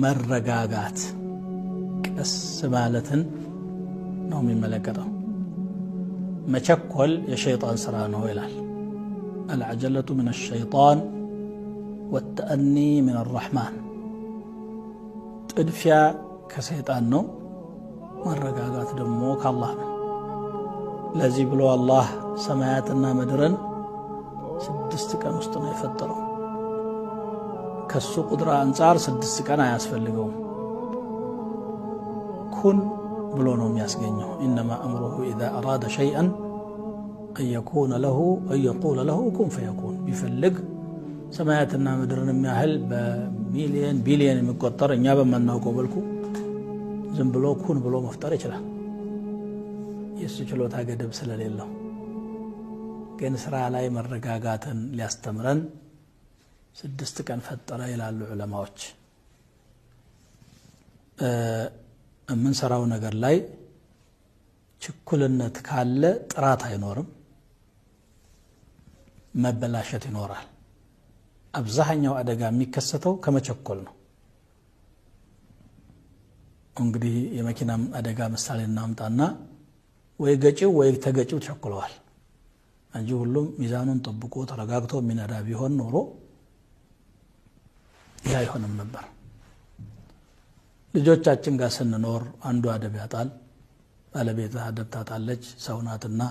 መረጋጋት ቀስ ማለትን ነው የሚመለከተው መቸኮል የሸይጣን ስራ ነው ይላል العجلة من الشيطان والتأني من الرحمن تدفع كشيطان ነው መረጋጋት ደግሞ ከአላህ ነው ለዚህ ብሎ አላህ ሰማያትና ምድርን 6 ቀን ውስጥ ነው የፈጠረው ከሱ ቁድራ አንፃር 6 ቀን አያስፈልገውም ኩን ብሎ ነው የሚያስገኘው انما امره اذا اراد شيئا ان يكون له ان يقول له كن فيكون بيفلق ሰማያትና ምድርን የሚያህል በሚሊዮን ቢሊዮን የሚቆጠር እኛ በመናውቀው መልኩ ዝም ብሎ ኩን ብሎ መፍጠር ይችላል የሱ ችሎታ ገደብ ስለሌለው ግን ስራ ላይ መረጋጋትን ሊያስተምረን 6 ቀን ፈጠረ ይላሉ ዑለማዎች ምን ሰራው ነገር ላይ ችኩልነት ካለ ጥራት አይኖርም መበላሸት ይኖራል አብዛኛው አደጋ የሚከሰተው ከመቸኮል ነው እንግዲህ የመኪና አደጋ ምሳሌ እናምጣና ወይ ገጪው ወይ ተገጪው ተቸኩለዋል እንጂ ሁሉም ሚዛኑን ጠብቆ ተረጋግቶ የሚነዳ ቢሆን ኖሮ ያ ይሆንም ነበር ልጆቻችን ጋር ስንኖር አንዱ አደብ ያጣል ባለቤት አደብ ታጣለች ሰውናትና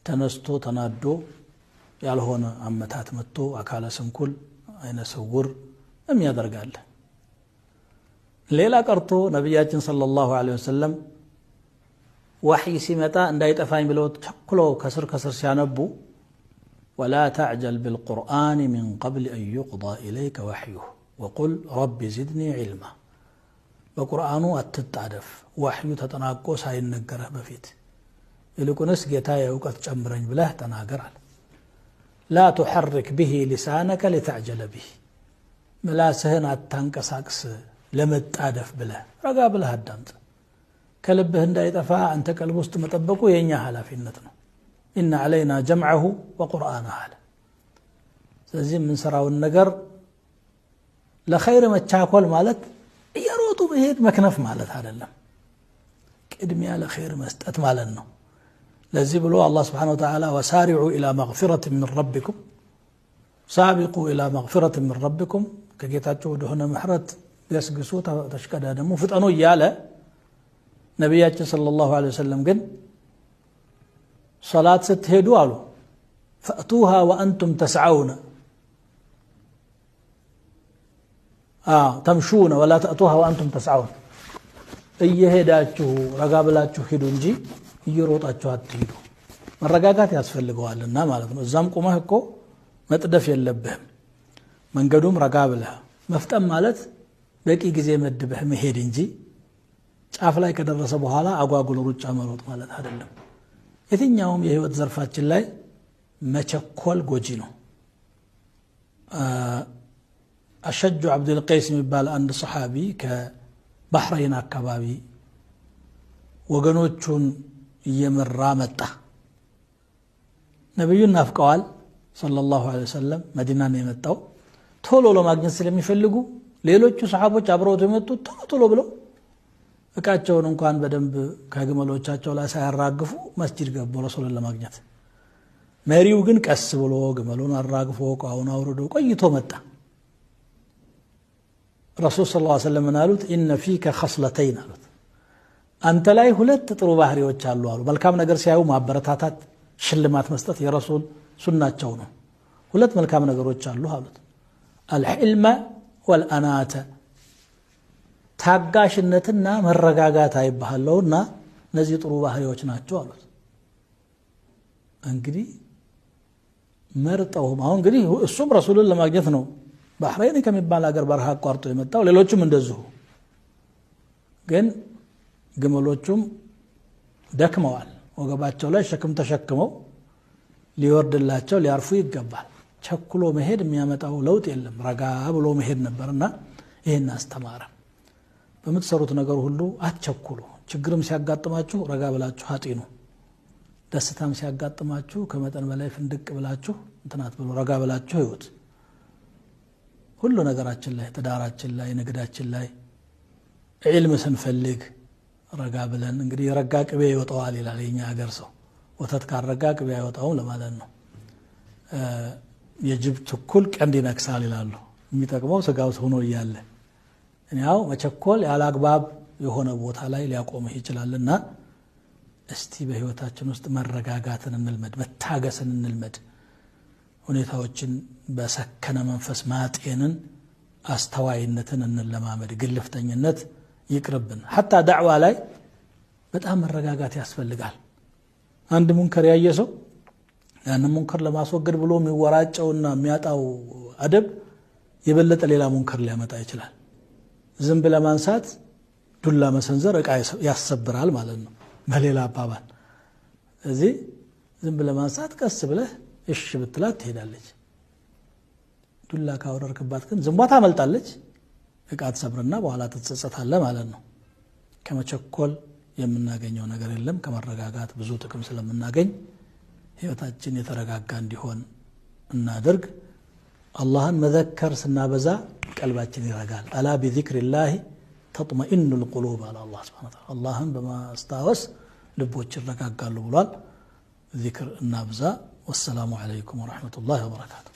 ተነስቶ ተናዶ ያልሆነ አመታት መጥቶ አካለ ስንኩል አይነ ስውር የሚያደርጋል ሌላ ቀርቶ ነብያችን ሰለላሁ ዐለይሂ ወሰለም ወህይ ሲመጣ እንዳይጠፋኝ ብለው ተቸኩለው ከስር ሲያነቡ ولا تعجل بالقرآن من قبل أن يقضى إليك وحيه وقل رب زدني علما በቁርአኑ አትጣደፍ ወህዩ ተጠናቆ ሳይነገረህ በፊት ይልቁንስ ጌታዬ ዕውቀት ጨምረኝ ብለህ ተናገራል لا تحرك به لسانك لتعجل به ملاسهن አታንቀሳቅስ ለመጣደፍ ብለህ ረጋ ብለህ አዳምጥ ከልብህ እንዳይጠፋ አንተ ቀልብ ውስጥ መጠበቁ የኛ ኃላፊነት ነው إن علينا جمعه وقرآنه ስለዚህ ምን ሰራውን ነገር ለኸይር መቻኮል ማለት እየሮጡ መሄድ መክነፍ ማለት አይደለም ቅድሚያ ለኸይር መስጠት ማለት ነው ለዚህ ብሎ አላህ Subhanahu Wa Ta'ala وسارعوا إلى مغفرة من ربكم سابقوا إلى مغفرة من ربكم ከጌታችሁ ወደ ሆነ ምህረት ያስግሱ ተሽቀዳደሙ ፍጠኑ እያለ ነብያችን ሰለላሁ ዐለይሂ ወሰለም ግን صلاة ስትሄዱ አሉ فأتوها وأنتم تسعون تمشون ولا تأتوها وأنتم تسعون እየሄዳችሁ ረጋ ብላችሁ ሄዱ እንጂ እየሮጣችሁ አትሄዱ መረጋጋት ያስፈልገዋልና ማለት ነው እዛም ቆመህ እኮ መጥደፍ የለብህም መንገዱም ረጋ ብለህ መፍጠም ማለት በቂ ጊዜ መድበህ መሄድ እንጂ ጫፍ ላይ ከደረሰ በኋላ አጓጉል ሩጫ መሮጥ ማለት አይደለም የትኛውም የህይወት ዘርፋችን ላይ መቸኮል ጎጂ ነው አሸጁ አብዱል ቀይስ የሚባል አንድ ሱሐቢ ከባህረይን አካባቢ ወገኖቹን እየመራ መጣ ነብዩን ናፍቀዋል ሰለላሁ ዐለይሂ ወሰለም መዲና ነው የመጣው ቶሎ ለማግኘት ስለሚፈልጉ ሌሎቹ ሱሐቦች አብረውት የመጡት ቶሎ ብለው እቃቸውን እንኳን በደንብ ከግመሎቻቸው ላይ ሳያራግፉ መስጂድ ገቡ ረሱልን ለማግኘት መሪው ግን ቀስ ብሎ ግመሉን አራግፎ ቋውን አውርዶ ቆይቶ መጣ ረሱል ሰለላሁ ዐለይሂ ወሰለም አሉት ان فيك خصلتين አሉት አንተ ላይ ሁለት ጥሩ ባህሪዎች አሉ አሉ መልካም ነገር ሲያዩ ማበረታታት ሽልማት መስጠት የረሱል ሱናቸው ነው ሁለት መልካም ነገሮች አሉ አሉት الحلم والأناة ታጋሽነትና መረጋጋት አይባለውና እነዚህ ጥሩ ባህሪዎች ናቸው አሉት እንግዲህ መርጠው አሁን እንግዲህ እሱም ረሱልን ለማግኘት ነው ባህረይን ከሚባል ሀገር በረሃ አቋርጦ የመጣው ሌሎችም እንደዚሁ ግን ግመሎቹም ደክመዋል ወገባቸው ላይ ሸክም ተሸክመው ሊወርድላቸው ሊያርፉ ይገባል ቸኩሎ መሄድ የሚያመጣው ለውጥ የለም ረጋ ብሎ መሄድ ነበርና ይሄን አስተማረ በመተሰሩት ነገር ሁሉ አትቸኩሉ ችግርም ሲያጋጥማችሁ ረጋ ብላችሁ አጥኑ ደስታም ሲያጋጥማችሁ ከመጠን በላይ ፍንድቅ ብላችሁ እንትናት ብሎ ረጋ ብላችሁ ይወት ሁሉ ነገራችን ላይ ትዳራችን ላይ ንግዳችን ላይ ዒልም ስንፈልግ ረጋ ብለን እንግዲህ ረጋ ቅቤ ይወጣዋል ይላል የኛ ሀገር ሰው ወተት ካረጋ ቅቤ አይወጣውም ለማለት ነው የጅብ ትኩል ቀንድ ይነክሳል ይላሉ የሚጠቅመው ስጋው ሆኖ ይያለ እኛው መቸኮል ያላግባብ የሆነ ቦታ ላይ ሊያቆምህ ይችላልና እስቲ በህይወታችን ውስጥ መረጋጋትን እንልመድ መታገስን እንልመድ ሁኔታዎችን በሰከነ መንፈስ ማጤንን አስተዋይነትን እንለማመድ ግልፍተኝነት ይቅርብን حتى ዳዕዋ ላይ በጣም መረጋጋት ያስፈልጋል አንድ ሙንከር ያየሰው ያን ሙንከር ለማስወገድ ብሎ የሚወራጨውና የሚያጣው አደብ የበለጠ ሌላ ሙንከር ሊያመጣ ይችላል ዝንብ ለማንሳት ዱላ መሰንዘር ዕቃ ያሰብራል ማለት ነው በሌላ አባባል እዚህ ዝንብ ለማንሳት ቀስ ብለህ እሺ ብትላት ትሄዳለች ዱላ ካወረርክባት ግን ዝንቧ ታመልጣለች ዕቃ ተሰብርና በኋላ ትጸጸታለህ ማለት ነው ከመቸኮል የምናገኘው ነገር የለም ከመረጋጋት ብዙ ጥቅም ስለምናገኝ ህይወታችን የተረጋጋ እንዲሆን እናድርግ አላህን መዘከር ስናበዛ ቀልባችን ይረጋል አላ ቢዚክሪላህ ተጥመኢኑ القلوب على الله سبحانه وتعالى አላህን በማስታወስ ልቦች ይረጋጋሉ ብሏል ዚክር እናብዛ والسلام عليكم ورحمة الله وبركاته